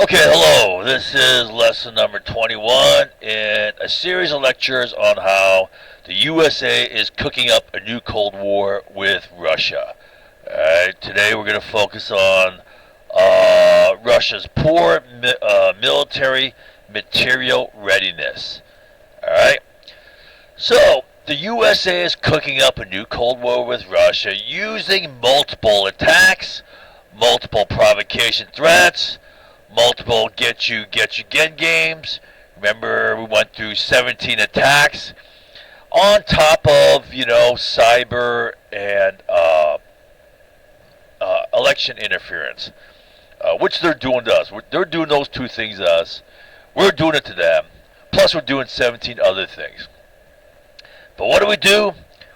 Okay, hello. This is lesson number 21 in a series of lectures on how the USA is cooking up a new Cold War with Russia. Alright, today we're going to focus on Russia's poor military material readiness. Alright, so the USA is cooking up a new Cold War with Russia using multiple attacks, multiple provocation threats, multiple get you again games. Remember, we went through 17 attacks on top of, cyber and election interference, which they're doing to us. They're doing those two things to us. We're doing it to them. Plus, we're doing 17 other things. But what do?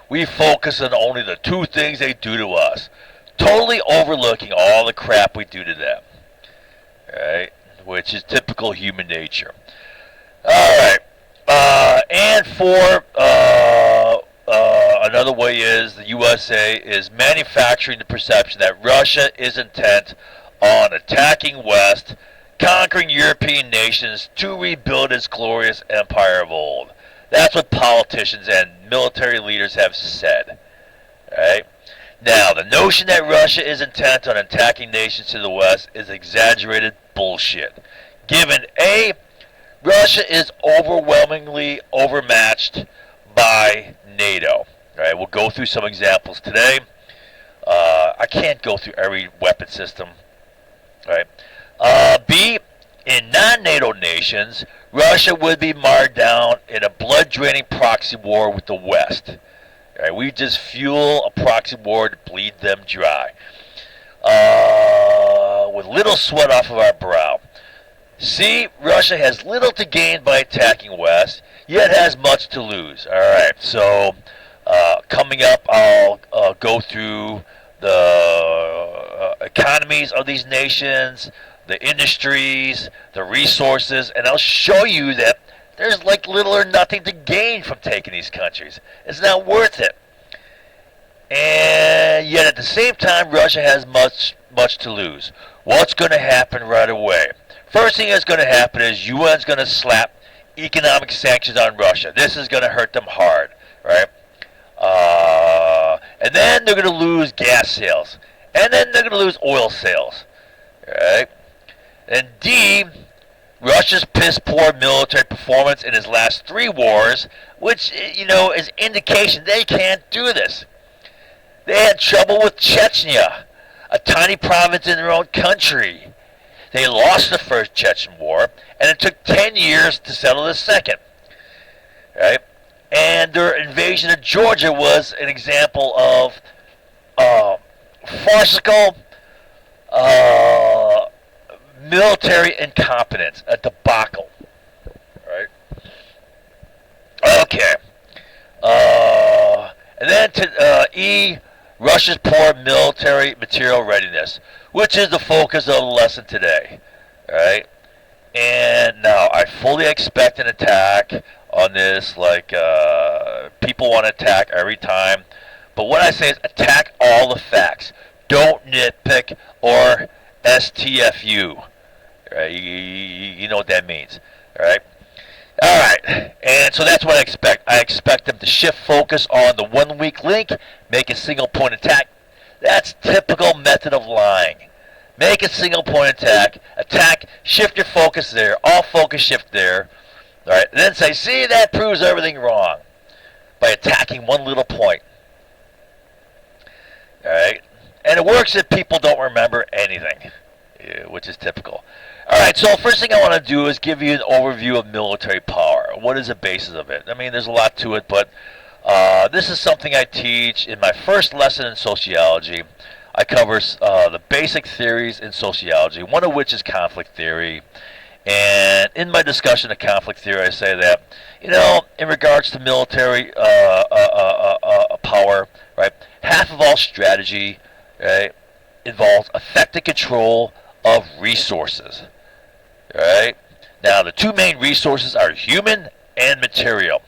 We focus on only the two things they do to us, totally overlooking all the crap we do to them. Right, which is typical human nature. All right, and for another way is the USA is manufacturing the perception that Russia is intent on attacking West, conquering European nations to rebuild its glorious empire of old. That's what politicians and military leaders have said. Right? Now, the notion that Russia is intent on attacking nations to the west is exaggerated bullshit. Given A, Russia is overwhelmingly overmatched by NATO. Right, we'll go through some examples today. I can't go through every weapon system. Right. B, in non-NATO nations, Russia would be marred down in a blood-draining proxy war with the West. Right, we just fuel a proxy war to bleed them dry, with little sweat off of our brow. See, Russia has little to gain by attacking West, yet has much to lose. All right, so coming up, I'll go through the economies of these nations, the industries, the resources, and I'll show you that there's like little or nothing to gain from taking these countries. It's not worth it. And yet at the same time, Russia has much to lose. What's going to happen right away? First thing that's going to happen is UN's going to slap economic sanctions on Russia. This is going to hurt them hard, right? And then they're going to lose gas sales. And then they're going to lose oil sales, right? And D, Russia's piss-poor military performance in his last three wars, which, is indication they can't do this. They had trouble with Chechnya, a tiny province in their own country. They lost the first Chechen war, and it took 10 years to settle the second. Right? And their invasion of Georgia was an example of farcical military incompetence, a debacle. Right? Okay. And then to E, Russia's poor military material readiness, which is the focus of the lesson today. Right? And now, I fully expect an attack on this, people want to attack every time. But what I say is attack all the facts. Don't nitpick or STFU. Right? You know what that means. Right? All right, and so that's what I expect. I expect them to shift focus on the 1 weak link, make a single point attack. That's typical method of lying. Make a single point attack, shift your focus there, all focus shift there. All right, and then say, see, that proves everything wrong by attacking one little point. All right, and it works if people don't remember anything, which is typical. All right, so first thing I want to do is give you an overview of military power. What is the basis of it? I mean, there's a lot to it, but this is something I teach in my first lesson in sociology. I cover the basic theories in sociology, one of which is conflict theory. And in my discussion of conflict theory, I say that, in regards to military power, right, half of all strategy, right, involves effective control of resources. Right? Now, the two main resources are human and material.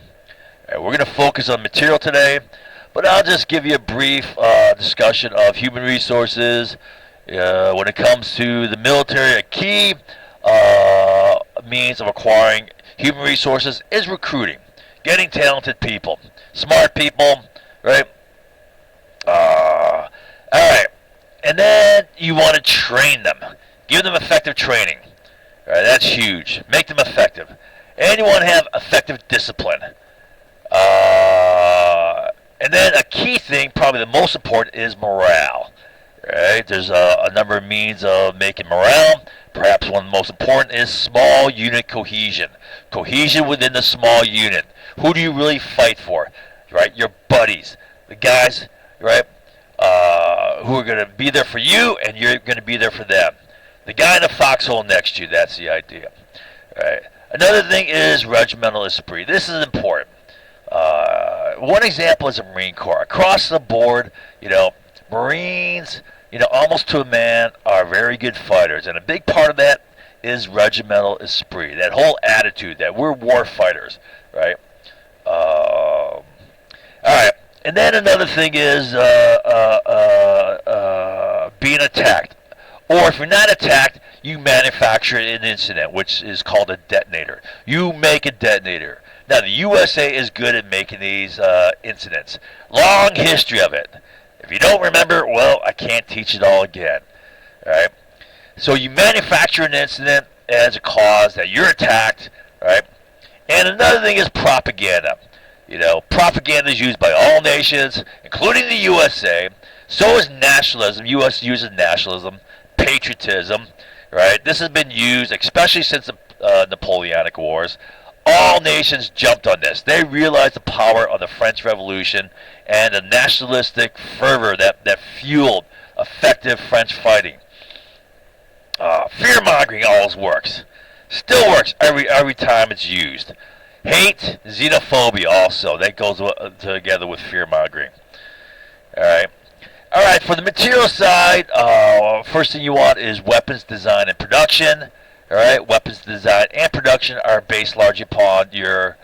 Right, we're going to focus on material today, but I'll just give you a brief discussion of human resources. When it comes to the military, a key means of acquiring human resources is recruiting, getting talented people, smart people, right? All right, and then you want to train them, give them effective training. All right, that's huge. Make them effective, and you want to have effective discipline. And then a key thing, probably the most important, is morale. Right? There's a number of means of making morale. Perhaps one of the most important is small unit cohesion. Cohesion within the small unit. Who do you really fight for? Right? Your buddies, the guys, right? Who are going to be there for you, and you're going to be there for them. The guy in the foxhole next to you. That's the idea. Right? Another thing is regimental esprit. This is important. One example is the Marine Corps. Across the board, Marines, almost to a man, are very good fighters. And a big part of that is regimental esprit, that whole attitude that we're war fighters, right? All right. And then another thing is being attacked. Or if you're not attacked, you manufacture an incident, which is called a detonator. You make a detonator. Now, the USA is good at making these incidents. Long history of it. If you don't remember, well, I can't teach it all again. All right? So you manufacture an incident as a cause that you're attacked, right? And another thing is propaganda. Propaganda is used by all nations, including the USA. So is nationalism. U.S. uses nationalism, patriotism, right? This has been used, especially since the Napoleonic Wars. All nations jumped on this. They realized the power of the French Revolution and the nationalistic fervor that fueled effective French fighting. Fear-mongering always works. Still works every time it's used. Hate, xenophobia also. That goes together with fear-mongering. All right, for the material side, first thing you want is weapons design and production. All right, weapons design and production are based largely upon your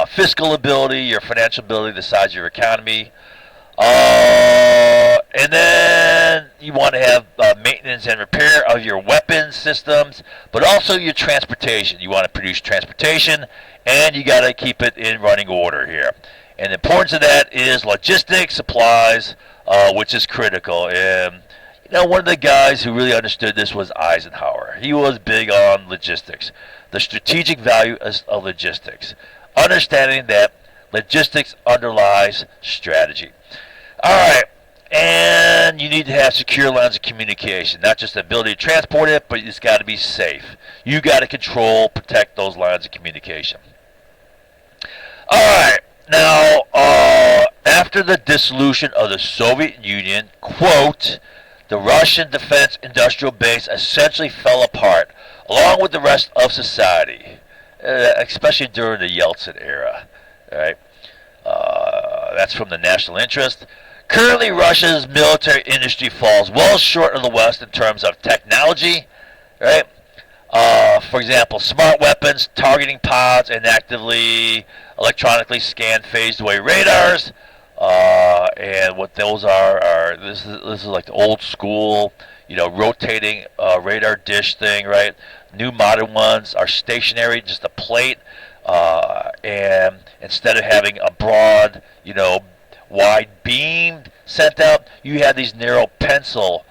fiscal ability, your financial ability, the size of your economy. And then you want to have maintenance and repair of your weapons systems, but also your transportation. You want to produce transportation, and you got to keep it in running order here. And the importance of that is logistics, supplies, which is critical. And one of the guys who really understood this was Eisenhower. He was big on logistics, the strategic value of logistics, understanding that logistics underlies strategy. All right, and you need to have secure lines of communication, not just the ability to transport it, but it's got to be safe. You got to control, protect those lines of communication. All right, now, after the dissolution of the Soviet Union, quote, the Russian defense industrial base essentially fell apart, along with the rest of society, especially during the Yeltsin era. Right? That's from the National Interest. Currently, Russia's military industry falls well short of the West in terms of technology. Right? For example, smart weapons, targeting pods, and actively electronically scanned phased-away radars. And what those are this is like the old school, rotating radar dish thing, right? New modern ones are stationary, just a plate, and instead of having a broad, wide beam sent out, you have these narrow pencil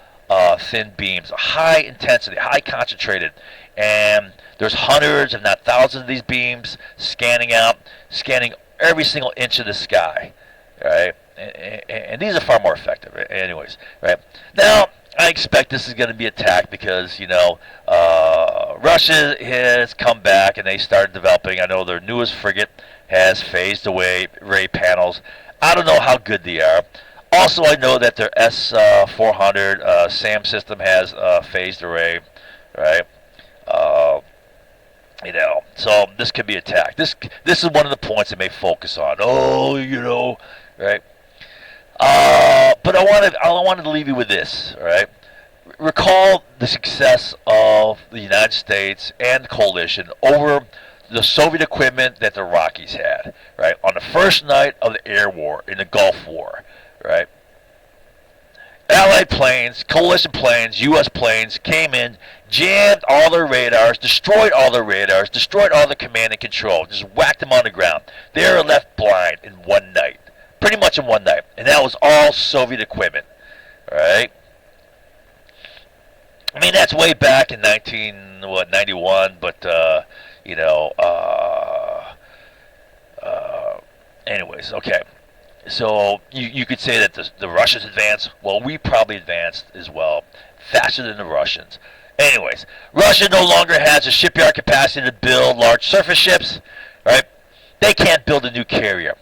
thin beams, high intensity, high concentrated, and there's hundreds, if not thousands, of these beams scanning every single inch of the sky. Right, and these are far more effective. Anyways, right now, I expect this is going to be attacked because Russia has come back and they started developing. I know their newest frigate has phased away array panels. I don't know how good they are. Also, I know that their S-400 SAM system has phased array. Right. So this could be attacked. This is one of the points they may focus on. Right. But I wanted to leave you with this. All right. Recall the success of the United States and the coalition over the Soviet equipment that the Rockies had. Right. On the first night of the air war in the Gulf War. Right. Allied planes, coalition planes, U.S. planes came in, jammed all their radars, destroyed all their radars, destroyed all the command and control, just whacked them on the ground. They were left blind in one night, pretty much in one night, and that was all Soviet equipment, right? I mean, that's way back in 91, but, anyways, okay. So you could say that the Russians advanced. Well, we probably advanced as well, faster than the Russians. Anyways, Russia no longer has a shipyard capacity to build large surface ships, right? They can't build a new carrier.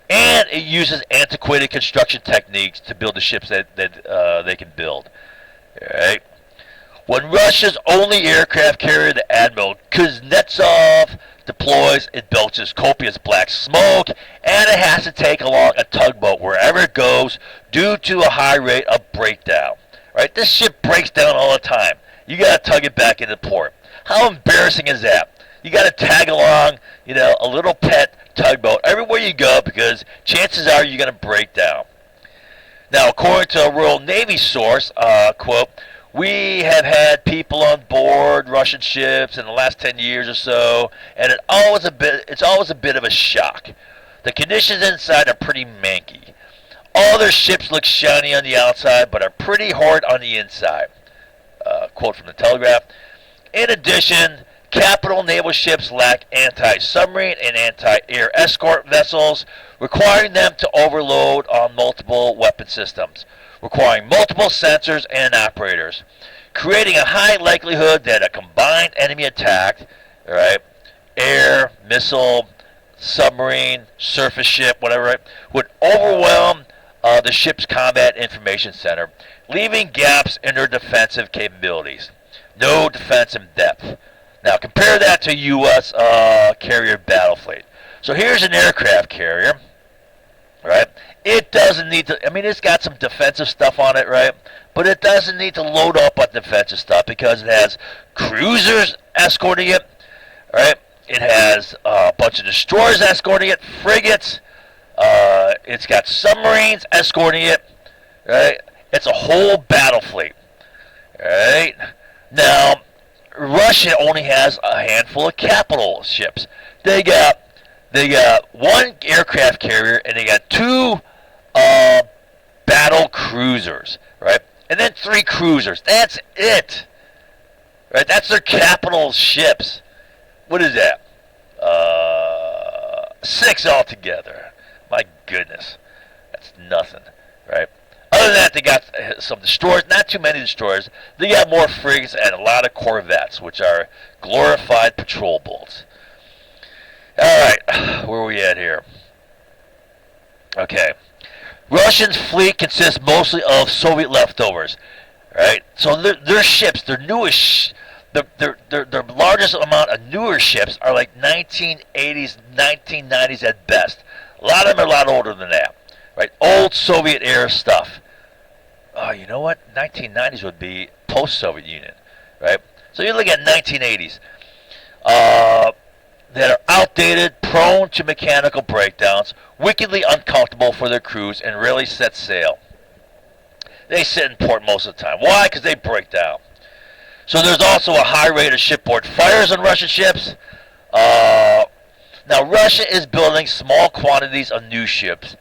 And it uses antiquated construction techniques to build the ships that they can build, right? When Russia's only aircraft carrier, the Admiral Kuznetsov, deploys, it belches copious black smoke, and it has to take along a tugboat wherever it goes due to a high rate of breakdown. Right? This ship breaks down all the time. You got to tug it back into port. How embarrassing is that? You got to tag along, a little pet tugboat everywhere you go because chances are you're going to break down. Now, according to a Royal Navy source, quote, we have had people on board Russian ships in the last 10 years or so, and it's always a bit of a shock. The conditions inside are pretty manky. All their ships look shiny on the outside, but are pretty hard on the inside. Quote from the Telegraph. In addition, capital naval ships lack anti-submarine and anti-air escort vessels, requiring them to overload on multiple weapon systems, requiring multiple sensors and operators, creating a high likelihood that a combined enemy attack, right, air, missile, submarine, surface ship, whatever, would overwhelm the ship's combat information center, leaving gaps in their defensive capabilities. No defense in depth. Now compare that to U.S. Carrier battle fleet. So here's an aircraft carrier, right? It doesn't need to, it's got some defensive stuff on it, right? But it doesn't need to load up on defensive stuff because it has cruisers escorting it, right? It has a bunch of destroyers escorting it, frigates. It's got submarines escorting it, right? It's a whole battle fleet, right? Now, Russia only has a handful of capital ships. They got one aircraft carrier and they got two battle cruisers, right? And then 3 cruisers. That's it, right? That's their capital ships. What is that? 6 altogether. My goodness, that's nothing, right? Other than that, they got some destroyers. Not too many destroyers. They got more frigates and a lot of corvettes, which are glorified patrol boats. All right, where are we at here? Okay. Russia's fleet consists mostly of Soviet leftovers, right? So their ships, their newest, their largest amount of newer ships are like 1980s, 1990s at best. A lot of them are a lot older than that, right? Old Soviet era stuff. Oh, you know what? 1990s would be post-Soviet Union, right? So you look at 1980s. That are outdated, prone to mechanical breakdowns, wickedly uncomfortable for their crews, and rarely set sail. They sit in port most of the time. Why? Because they break down. So there's also a high rate of shipboard fires on Russian ships. Now, Russia is building small quantities of new ships,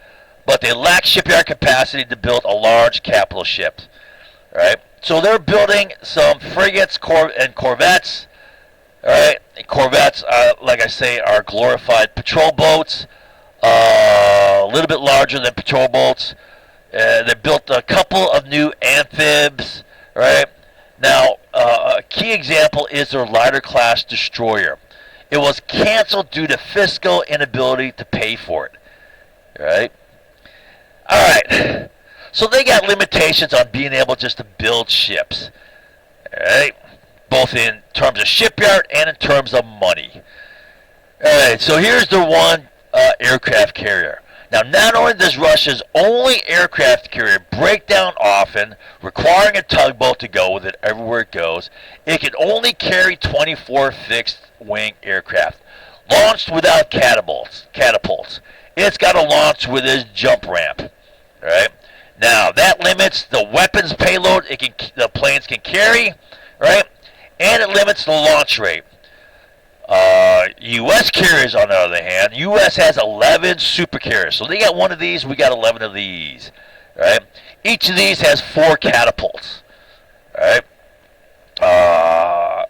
but they lack shipyard capacity to build a large capital ship. Right? So they're building some frigates and corvettes. All right, corvettes, like I say, are glorified patrol boats, a little bit larger than patrol boats. They built a couple of new amphibs, right? Now, a key example is their lighter class destroyer. It was canceled due to fiscal inability to pay for it, right? All right, so they got limitations on being able just to build ships, all right? Both in terms of shipyard and in terms of money. Alright, so here's the one aircraft carrier. Now, not only does Russia's only aircraft carrier break down often, requiring a tugboat to go with it everywhere it goes, it can only carry 24 fixed-wing aircraft, launched without catapults. It's got to launch with its jump ramp. Right? Now, that limits the weapons payload the planes can carry, right? and it limits the launch rate. U.S. carriers, on the other hand, U.S. has 11 super carriers. So they got one of these, we got 11 of these. Right? Each of these has 4 catapults. Right?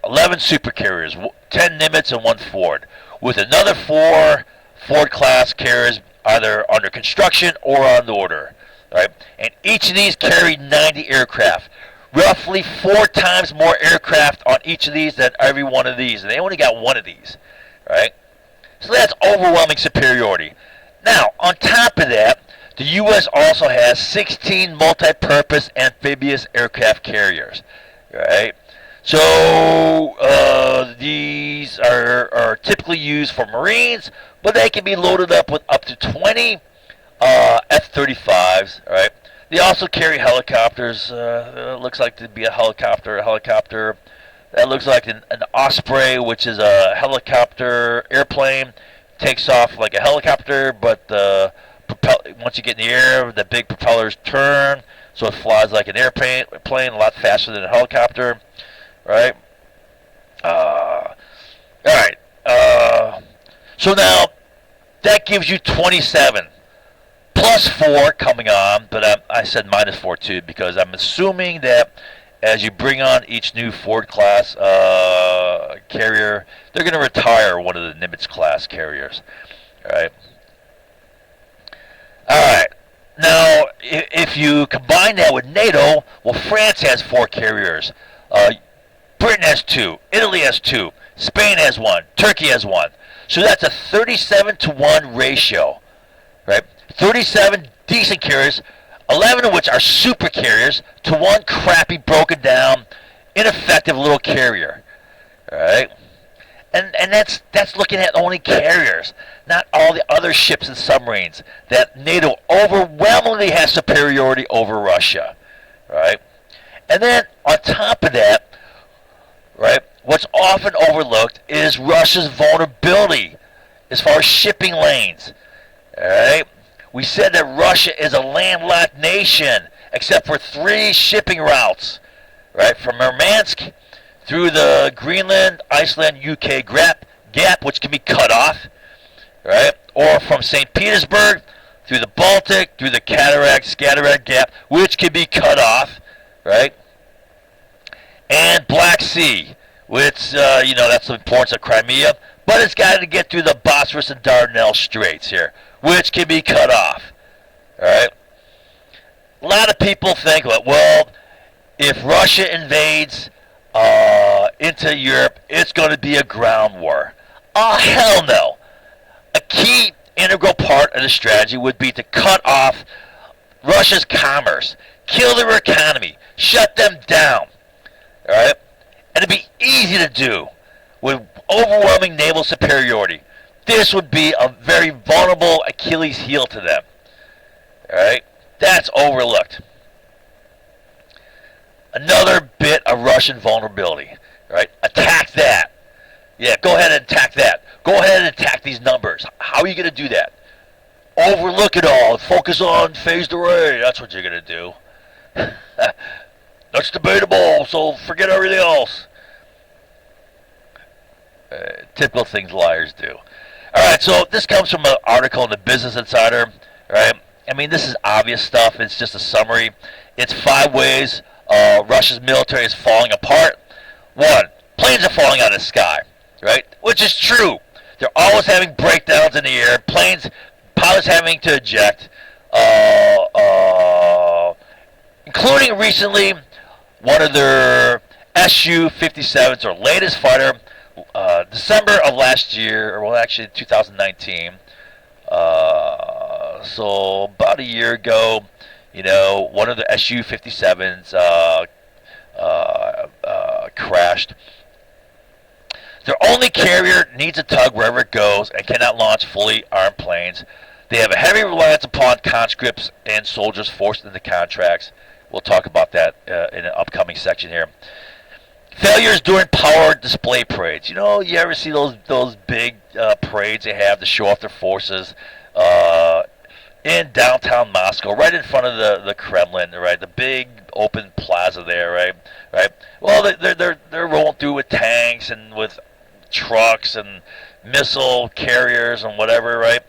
11 super carriers, 10 Nimitz and 1 Ford, with another 4 Ford-class carriers either under construction or on order. Right? And each of these carry 90 aircraft. Roughly 4 times more aircraft on each of these than every one of these. And they only got one of these. Right? So that's overwhelming superiority. Now, on top of that, the U.S. also has 16 multi-purpose amphibious aircraft carriers. Right? So these are typically used for Marines, but they can be loaded up with up to 20 F-35s. Right? They also carry helicopters. Looks like to be a helicopter. That looks like an Osprey, which is a helicopter airplane. Takes off like a helicopter, but once you get in the air, the big propellers turn, so it flies like an airplane, a lot faster than a helicopter. Right? All right. So now that gives you 27. Plus 4 coming on, but I said minus 4 too, because I'm assuming that as you bring on each new Ford class carrier, they're going to retire one of the Nimitz class carriers. All right. Now, if you combine that with NATO, well, France has 4 carriers. Britain has 2. Italy has 2. Spain has 1. Turkey has 1. So that's a 37-to-1 ratio. Right? 37 decent carriers, 11 of which are super carriers, to 1 crappy, broken down, ineffective little carrier. All right? And that's looking at only carriers, not all the other ships and submarines that NATO overwhelmingly has superiority over Russia. Right? And then on top of that, right, what's often overlooked is Russia's vulnerability as far as shipping lanes. All right? We said that Russia is a landlocked nation, except for 3 shipping routes, right? From Murmansk through the Greenland, Iceland, UK gap, which can be cut off, right? Or from St. Petersburg through the Baltic, through the Skagerrak gap, which can be cut off, right? And Black Sea, which, that's the importance of Crimea, but it's got to get through the Bosphorus and Dardanelles Straits here, which can be cut off. All right? A lot of people think, well, if Russia invades into Europe, it's going to be a ground war. Oh, hell no. A key integral part of the strategy would be to cut off Russia's commerce, kill their economy, shut them down. All right? And it'd be easy to do with overwhelming naval superiority. This would be a very vulnerable Achilles heel to them. All right? That's overlooked. Another bit of Russian vulnerability. All right? Attack that. Yeah, go ahead and attack that. Go ahead and attack these numbers. How are you going to do that? Overlook it all. Focus on phased array. That's what you're going to do. That's debatable, so forget everything else. Typical things liars do. All right, so this comes from an article in the Business Insider. Right? I mean, this is obvious stuff. It's just a summary. It's 5 ways Russia's military is falling apart. 1, planes are falling out of the sky, right? Which is true. They're always having breakdowns in the air. Pilots having to eject. Including recently, one of their Su-57s, or latest fighter, December of last year, or well, actually 2019. So about a year ago, one of the Su-57s crashed. Their only carrier needs a tug wherever it goes and cannot launch fully armed planes. They have a heavy reliance upon conscripts and soldiers forced into contracts. We'll talk about that in an upcoming section here. Failures during power display parades. You ever see those big parades they have to show off their forces? in downtown Moscow, right in front of the Kremlin, right, the big open plaza there, right. Well, they're rolling through with tanks and with trucks and missile carriers and whatever, right,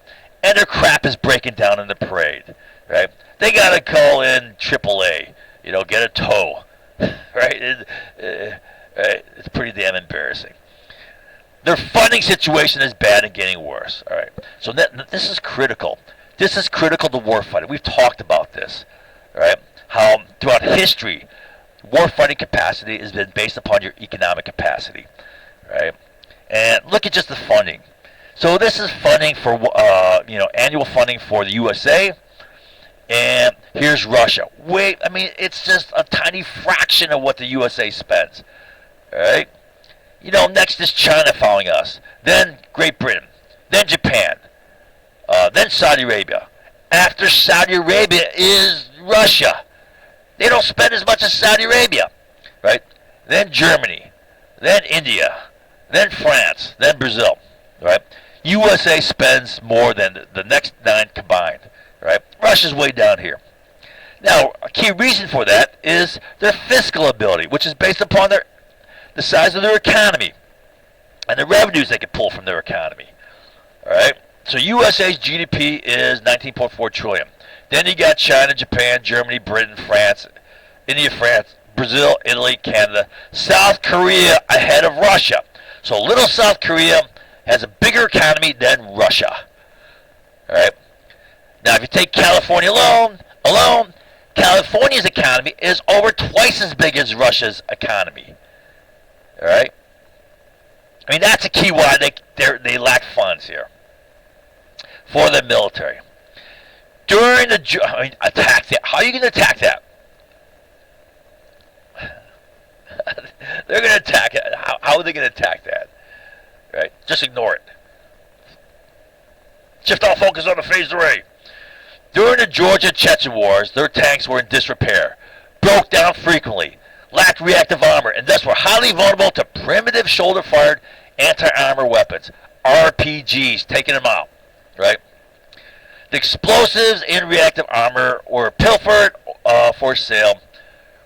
and their crap is breaking down in the parade, right. They gotta call in AAA, get a tow, right. Right? It's pretty damn embarrassing. Their funding situation is bad and getting worse. All right. So this is critical. This is critical to warfighting. We've talked about this, right? How throughout history, warfighting capacity has been based upon your economic capacity, right? And look at just the funding. So this is funding for, annual funding for the USA, and here's Russia. It's just a tiny fraction of what the USA spends, all right? Next is China following us, then Great Britain, then Japan, then Saudi Arabia. After Saudi Arabia is Russia. They don't spend as much as Saudi Arabia, right? Then Germany, then India, then France, then Brazil, right? USA spends more than the next 9 combined, right? Russia's way down here. Now, a key reason for that is their fiscal ability, which is based upon the size of their economy and the revenues they can pull from their economy, all right? So USA's GDP is 19.4 trillion. Then you got China, Japan, Germany, Britain, France, India, France, Brazil, Italy, Canada, South Korea ahead of Russia. So little South Korea has a bigger economy than Russia. All right. Now, if you take California alone, California's economy is over twice as big as Russia's economy. All right. That's a key why they lack funds here for the military. During the attack that, how are you going to attack that? They're going to attack it. How are they going to attack that? Right? Just ignore it. Shift all focus on the phased array. During the Georgia-Chechen wars, their tanks were in disrepair, broke down frequently, lacked reactive armor, and thus were highly vulnerable to primitive shoulder-fired anti-armor weapons, RPGs, taking them out. Right? The explosives in reactive armor were pilfered for sale.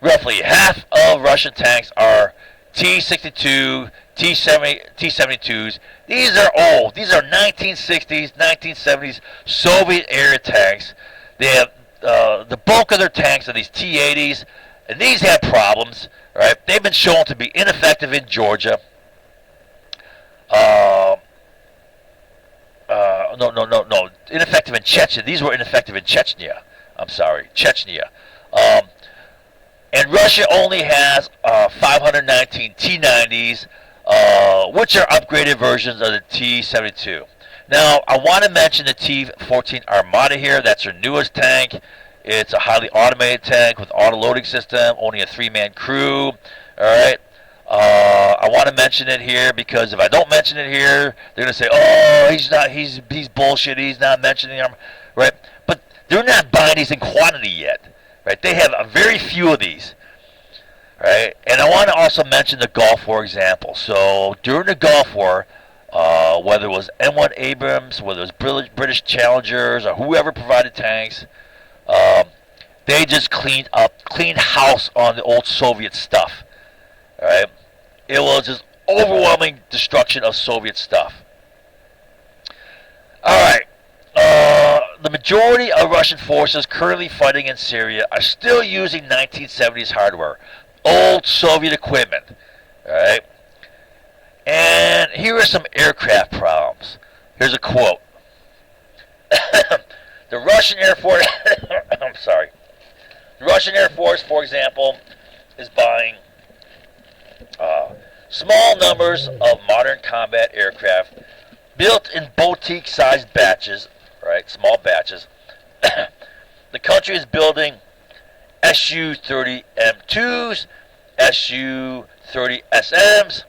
Roughly half of Russian tanks are T-62, T-72s. These are old. These are 1960s, 1970s Soviet-era tanks. They have the bulk of their tanks are these T-80s, and these have problems. Right? They've been shown to be ineffective in Georgia. No. Ineffective in Chechnya. These were ineffective in Chechnya. I'm sorry, Chechnya. And Russia only has 519 T-90s, which are upgraded versions of the T-72. Now, I want to mention the T-14 Armata here. That's their newest tank. It's a highly automated tank with auto-loading system, only a 3-man crew. All right. I want to mention it here because if I don't mention it here, they're going to say, "Oh, he's bullshit. He's not mentioning them." Right? But they're not buying these in quantity yet. Right? They have a very few of these. Right? And I want to also mention the Gulf War example. So during the Gulf War, whether it was N1 Abrams, whether it was British Challengers, or whoever provided tanks, they just cleaned house on the old Soviet stuff. All right? It was just overwhelming destruction of Soviet stuff. All right. The majority of Russian forces currently fighting in Syria are still using 1970s hardware, old Soviet equipment. All right. And here are some aircraft problems. Here's a quote. The Russian Air Force, I'm sorry. The Russian Air Force, for example, is buying small numbers of modern combat aircraft built in boutique-sized batches, right? Small batches. The country is building Su-30 M2s, Su-30 SMs,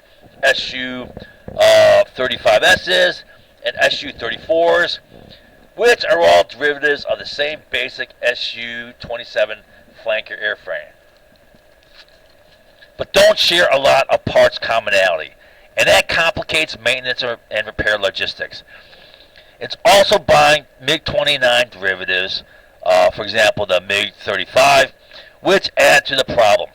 Su-35Ss, and Su-34s, which are all derivatives of the same basic Su-27 flanker airframe, but don't share a lot of parts commonality, and that complicates maintenance and repair logistics. It's also buying MiG-29 derivatives, for example, the MiG-35, which add to the problem.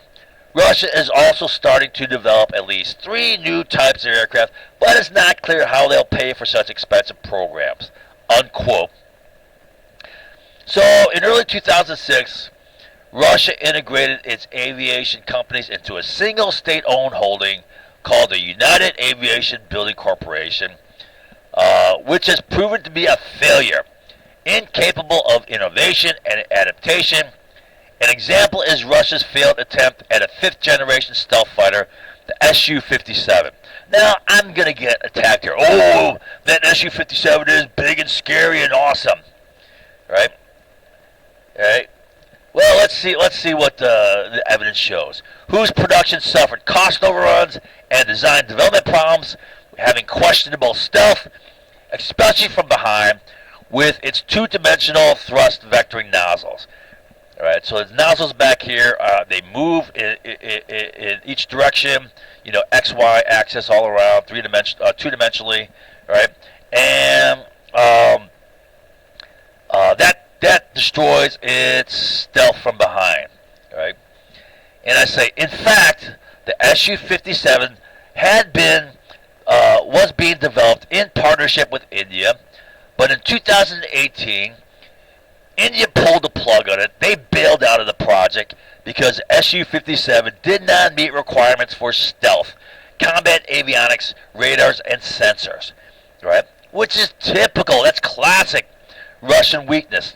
Russia is also starting to develop at least 3 new types of aircraft, but it's not clear how they'll pay for such expensive programs. Unquote. So, in early 2006, Russia integrated its aviation companies into a single state-owned holding called the United Aviation Building Corporation, which has proven to be a failure, incapable of innovation and adaptation. An example is Russia's failed attempt at a 5th-generation stealth fighter, the Su-57. Now, I'm going to get attacked here. Oh, that Su-57 is big and scary and awesome. Right? Right? Well, let's see what the evidence shows. Whose production suffered cost overruns and design development problems, having questionable stealth, especially from behind, with its 2-dimensional thrust vectoring nozzles. All right, so the nozzles back here, they move in each direction, X, Y axis all around, 2-dimensionally, right? And that destroys its stealth from behind, right? And I say, in fact, the Su-57 was being developed in partnership with India, but in 2018. India pulled the plug on it. They bailed out of the project because Su-57 did not meet requirements for stealth, combat avionics, radars, and sensors, right? Which is typical. That's classic Russian weakness.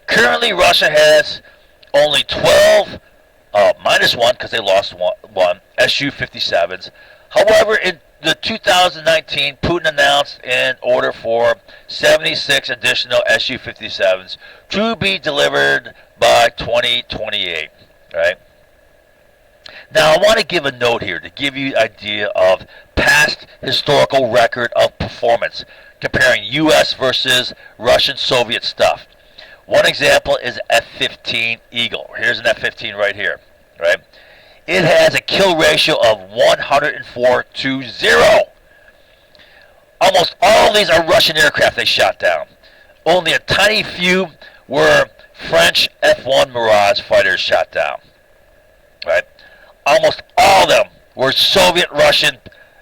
Currently, Russia has only 12, minus 1 because they lost one Su-57s. However, in the 2019, Putin announced an order for 76 additional Su-57s to be delivered by 2028. Right? Now, I want to give a note here to give you an idea of past historical record of performance, comparing U.S. versus Russian-Soviet stuff. One example is F-15 Eagle. Here's an F-15 right here. Right? It has a kill ratio of 104-0. Almost all of these are Russian aircraft they shot down. Only a tiny few were French F-1 Mirage fighters shot down. Right? Almost all of them were Soviet-Russian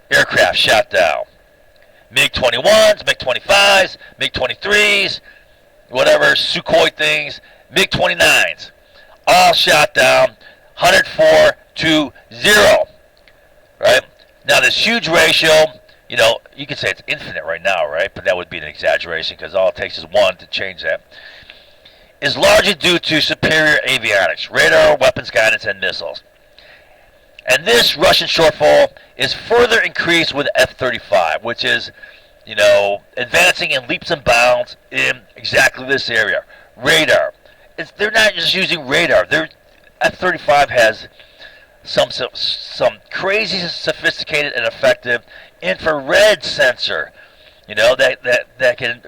aircraft shot down. MiG-21s, MiG-25s, MiG-23s, whatever, Sukhoi things, MiG-29s. All shot down, 104-0. Right? Now, this huge ratio, you could say it's infinite right now, right? But that would be an exaggeration because all it takes is 1 to change that. Is largely due to superior avionics, radar, weapons guidance, and missiles. And this Russian shortfall is further increased with F-35, which is, advancing in leaps and bounds in exactly this area. Radar. They're not just using radar. F-35 has some crazy sophisticated and effective infrared sensor, that can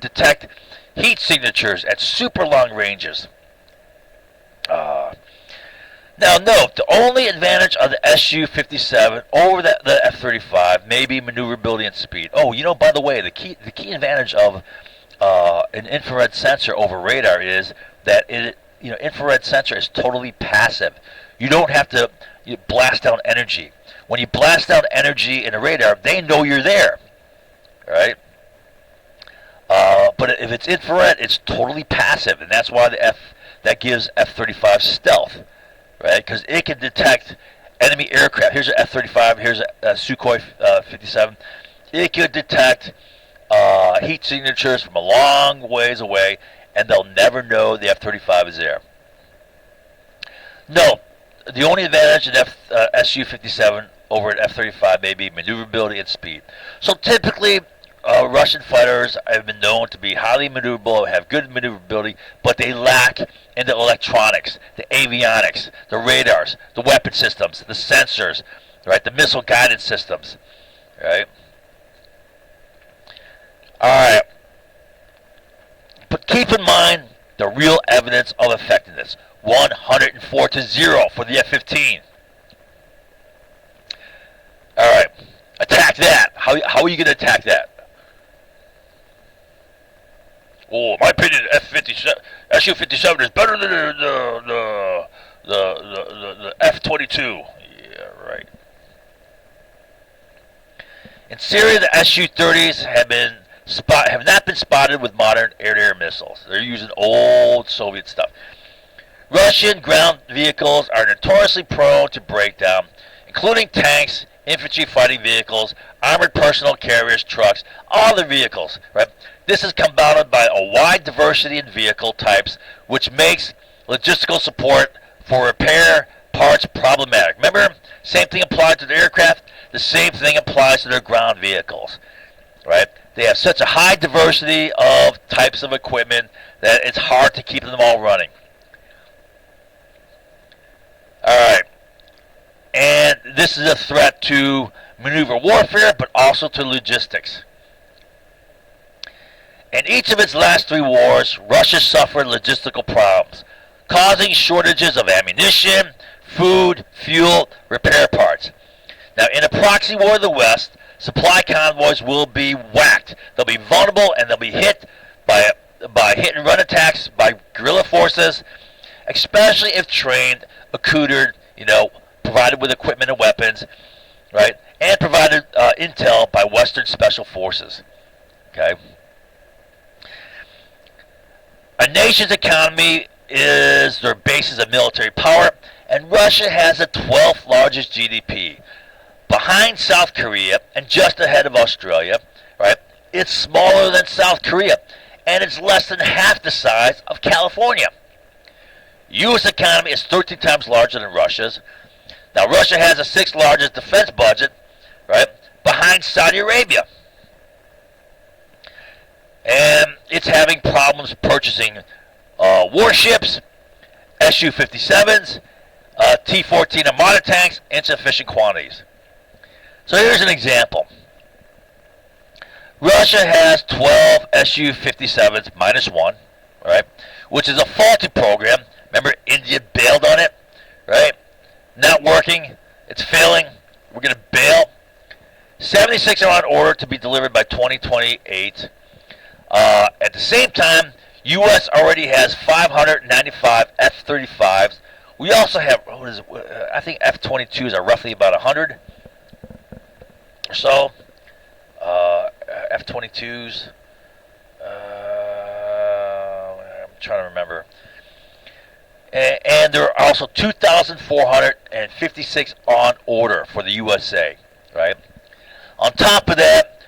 detect heat signatures at super long ranges. Now note, the only advantage of the Su-57 over the F-35 may be maneuverability and speed. Oh, by the way, the key advantage of an infrared sensor over radar is that infrared sensor is totally passive. You don't have to blast down energy. When you blast down energy in a radar, they know you're there, right? But if it's infrared, it's totally passive, and that's why that gives F-35 stealth, right? Because it can detect enemy aircraft. Here's an F-35. Here's a Sukhoi 57. It could detect heat signatures from a long ways away, and they'll never know the F-35 is there. No, the only advantage in Su-57 over an F-35 may be maneuverability and speed. So typically, Russian fighters have been known to be highly maneuverable, have good maneuverability, but they lack in the electronics, the avionics, the radars, the weapon systems, the sensors, right, the missile guidance systems, right? All right. But keep in mind the real evidence of effectiveness. 104-0 for the F-15. All right. Attack that. How are you going to attack that? Oh, in my opinion, F-57, Su-57 is better than the F-22. Yeah, right. In Syria, the Su-30s have not been spotted with modern air-to-air missiles. They're using old Soviet stuff. Russian ground vehicles are notoriously prone to breakdown, including tanks, infantry fighting vehicles, armored personnel carriers, trucks, all the vehicles, right? This is compounded by a wide diversity in vehicle types, which makes logistical support for repair parts problematic. Remember, same thing applies to the aircraft, the same thing applies to their ground vehicles, right? They have such a high diversity of types of equipment that it's hard to keep them all running. Alright, and this is a threat to maneuver warfare, but also to logistics. In each of its last 3 wars, Russia suffered logistical problems, causing shortages of ammunition, food, fuel, repair parts. Now, in a proxy war of the West, supply convoys will be whacked. They'll be vulnerable, and they'll be hit by hit-and-run attacks by guerrilla forces, especially if trained, accoutered, provided with equipment and weapons, right, and provided intel by Western special forces. Okay. A nation's economy is their basis of military power, and Russia has the 12th largest GDP, behind South Korea and just ahead of Australia. Right, it's smaller than South Korea, and it's less than half the size of California. U.S. economy is 13 times larger than Russia's. Now, Russia has the 6th largest defense budget, right, behind Saudi Arabia. And it's having problems purchasing warships, Su-57s, T-14 Armada tanks in sufficient quantities. So here's an example. Russia has 12 Su-57s minus 1, right, which is a faulty program. Remember, India bailed on it, right? Not working. It's failing. We're going to bail. 76 are on order to be delivered by 2028. At the same time, U.S. already has 595 F-35s. We also have, I think F-22s are roughly about 100 or so. F-22s. I'm trying to remember. And there are also 2,456 on order for the USA, right? On top of that,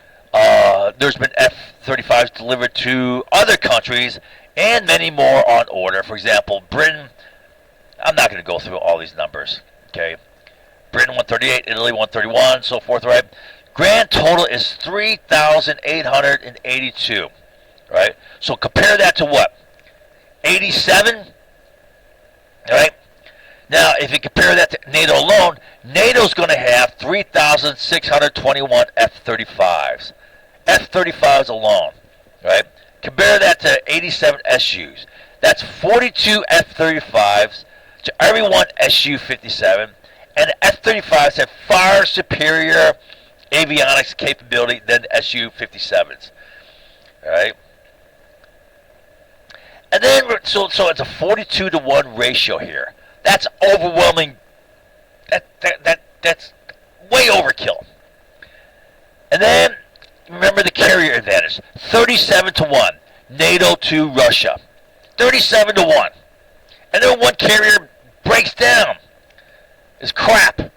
there's been F-35s delivered to other countries and many more on order. For example, Britain, I'm not going to go through all these numbers, okay? Britain 138, Italy 131, so forth, right? Grand total is 3,882, right? So compare that to what? 87? Right? Now, if you compare that to NATO alone, NATO's going to have 3,621 F-35s. F-35s alone, right? Compare that to 87 SUs. That's 42 F-35s to every one Su-57, and the F-35s have far superior avionics capability than Su-57s, all right? And then, so it's a 42 to 1 ratio here. That's overwhelming. That's way overkill. And then, remember the carrier advantage. 37 to 1. NATO to Russia. 37 to 1. And then one carrier breaks down. It's crap.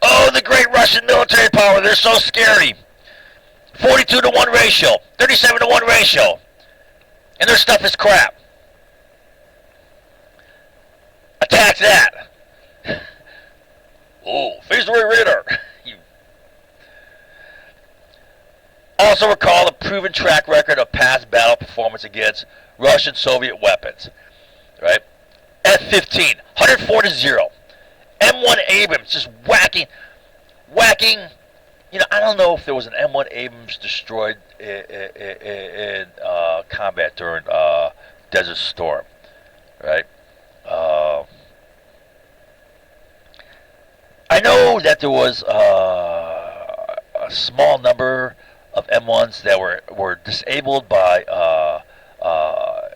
Oh, the great Russian military power. They're so scary. 42 to 1 ratio. 37 to 1 ratio. And their stuff is crap. Attack that. Oh, phased array radar. Also recall the proven track record of past battle performance against Russian Soviet weapons. Right? F-15, 104 to 0. M1 Abrams just whacking. I don't know if there was an M1 Abrams destroyed in combat during Desert Storm, right? I know that there was a small number of M1s that were disabled by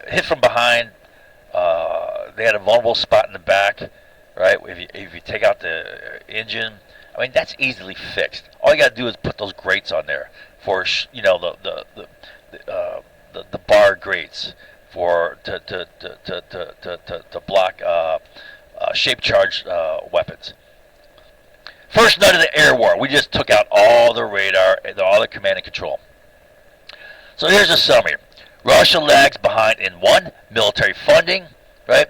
hit from behind. They had a vulnerable spot in the back, right? If you take out the engine, I mean that's easily fixed. All you got to do is put those grates on there for the bar grates for to block shape charge weapons. First night of the air war, we just took out all the radar and all the command and control. So here's a summary. Russia lags behind in one, military funding, right?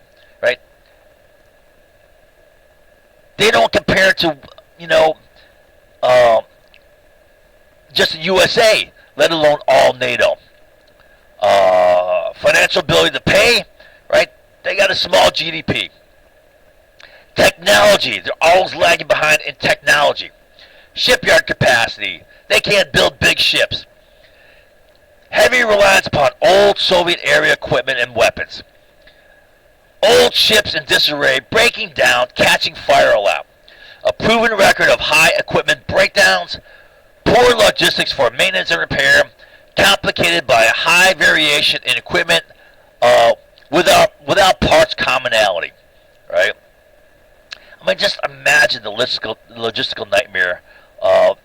They don't compare to, just the USA, let alone all NATO. Financial ability to pay, right? They got a small GDP. Technology, they're always lagging behind in technology. Shipyard capacity, they can't build big ships. Heavy reliance upon old Soviet-era equipment and weapons. Old ships in disarray, breaking down, catching fire alarm. A proven record of high equipment breakdowns. Poor logistics for maintenance and repair. Complicated by a high variation in equipment without parts commonality. Right? I mean, just imagine the logistical nightmare of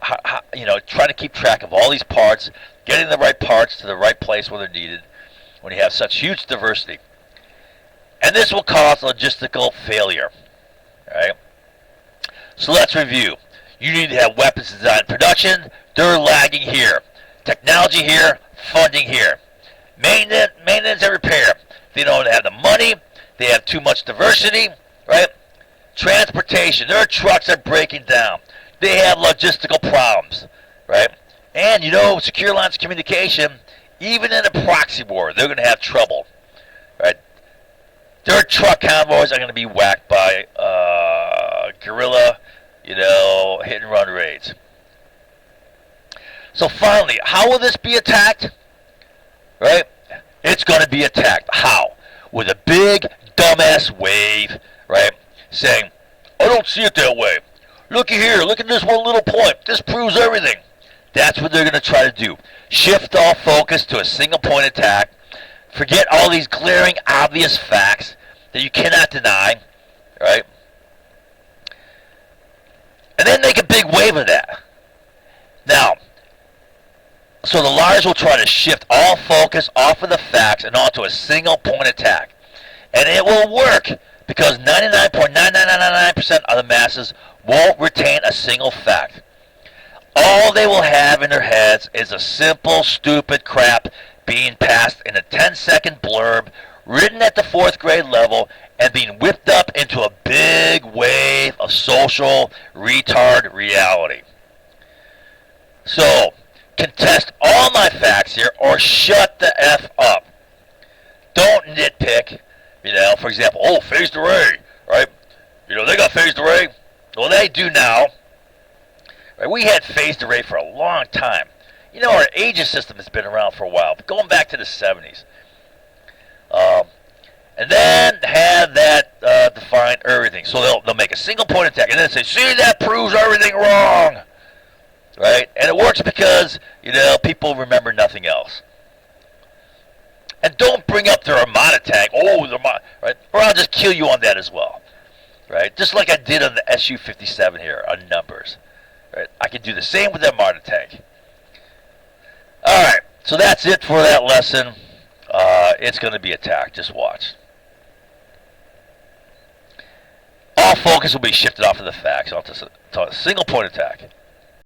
trying to keep track of all these parts, getting the right parts to the right place where they're needed when you have such huge diversity. And this will cause logistical failure. Right? So let's review. You need to have weapons design and production. They're lagging here. Technology here, funding here. Maintenance and repair. They don't have the money. They have too much diversity. Right? Transportation. Their trucks are breaking down. They have logistical problems. Right? And, secure lines of communication, even in a proxy war, they're going to have trouble. Right? Their truck convoys are going to be whacked by guerrilla, hit and run raids. So finally, how will this be attacked? Right? It's going to be attacked. How? With a big dumbass wave, right? Saying, I don't see it that way. Looky here, look at this one little point. This proves everything. That's what they're going to try to do. Shift all focus to a single point attack. Forget all these glaring, obvious facts that you cannot deny, right? And then make a big wave of that. Now, so the liars will try to shift all focus off of the facts and onto a single point attack. And it will work because 99.9999% of the masses won't retain a single fact. All they will have in their heads is a simple, stupid crap being passed in a 10-second blurb, written at the 4th grade level, and being whipped up into a big wave of social retard reality. So, contest all my facts here or shut the F up. Don't nitpick. For example, phased array, right? They got phased array. Well, they do now. Right? We had phased array for a long time. Our Aegis system has been around for a while, but going back to the 70s. And then have that define everything. So they'll make a single point attack and then say, see, that proves everything wrong. Right? And it works because, people remember nothing else. And don't bring up their Armada tank. Right? Or I'll just kill you on that as well. Right? Just like I did on the Su-57 here on numbers. Right? I can do the same with the Armada tank. Alright, so that's it for that lesson. It's going to be attacked. Just watch. All focus will be shifted off of the facts onto a single point attack.